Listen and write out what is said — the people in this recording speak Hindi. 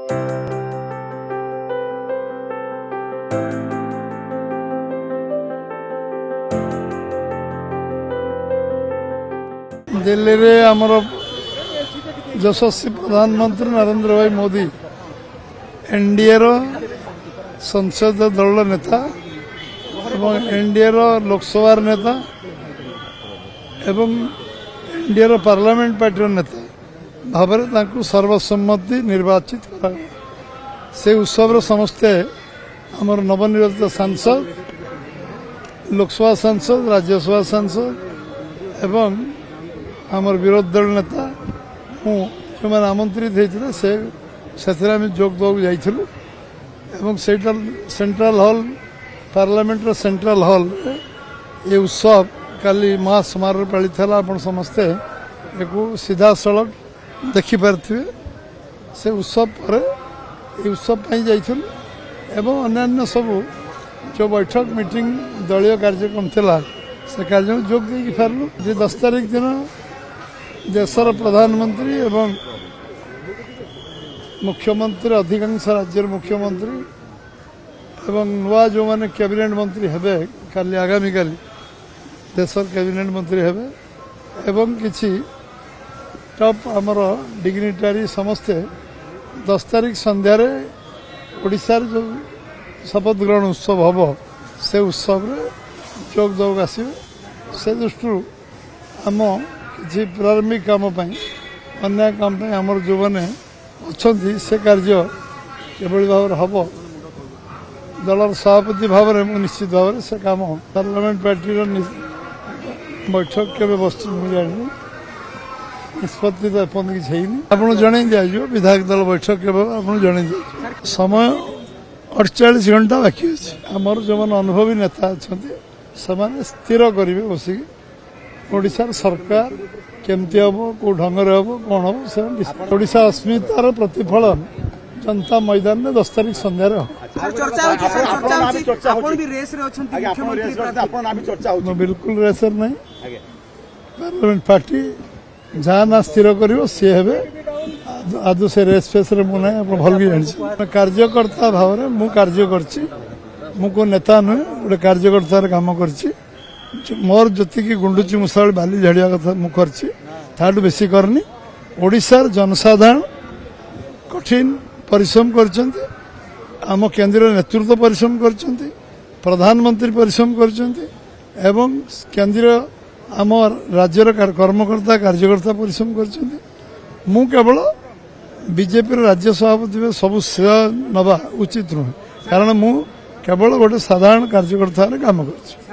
दिल्ली रे आमर यशस्वी प्रधानमंत्री नरेंद्र भाई मोदी एनडीए रो संसद दल नेता एवं एनडीए रो लोकसभा नेता एवं एनडीए रो पार्लियामेंट पार्टी नेता भाव में सर्वसम्मति निर्वाचित करा से उत्सव समस्ते आमर नवनिर्वाचित सांसद लोकसभा सांसद राज्यसभा सांसद एवं आमर विरोधी दल नेता जो मैंने आमंत्रित होते से जोग देवाक जाइलु एवं central hall parliament central hall ये उत्सव काली महा समारोह पालित आप समस्ते एक सीधा सड़क देखिपारे से उत्सव पर उत्सव जाइलु एवं अन्य सब जो बैठक मीटिंग दलीय कार्यक्रम थिला से कार्यक्रम जोग दे पार्लु 10 तारीख दिन देशर प्रधानमंत्री एवं मुख्यमंत्री अधिकांश राज्य मुख्यमंत्री एवं नुआ जो माने कैबिनेट मंत्री हेबे काली आगामी काली देशर कैबिनेट मंत्री हेबे एवं किछि टॉप आमर डिग्निटारी समस्ते 10 तारीख संध्या रे ओडिशा जो शपथ ग्रहण उत्सव हम से उत्सव रे जोग दौक आसवे से दृष्टि आम किसी प्रारंभिक काम अन्य काम आमर जो मैंने अच्छा से कार्य किभली भाव हम दलर सभापति भाव में निश्चित भाव से काम पार्लियामेंट पार्टी बैठक के बस जानी निष्पत्ति तो एपन किसी आप जन दिज्व विधायक दल बैठक के आप जन दि समय 48 घंटा बाकी अच्छे आमर जो मैंने अनुभवी नेता अच्छा से स्थिर करेंगे बसिक ओडिशा सरकार केमती हम कौ ढंग हम कौन हम से ओडिशा अस्मितार प्रतिफलन जनता मैदान में 10 तारीख संध्या बिल्कुल रेसर नहीं पार्लियामेंट पार्टी जहाँ ना स्थिर कर सी हे आज से रेस फेस मुना भल भी जानी कार्यकर्ता भाव में मु कार्य को नेता नुहे गोटे कार्यकर्तार काम कर मोर जी गुंडुची मुसाल बाली झाड़िया कथा मुझे ताठू बेसी करनी ओडिशार जनसाधारण कठिन परिश्रम करम केंद्र नेतृत्व परिश्रम कर प्रधानमंत्री परिश्रम कर केंद्र आम राज्यर कर्मकर्ता कार्यकर्ता परिश्रम कर केवल बीजेपी राज्य सभापति सब श्रेय नवा उचित नुहे कारण मु केवल गोटे साधारण कार्यकर्ता काम कर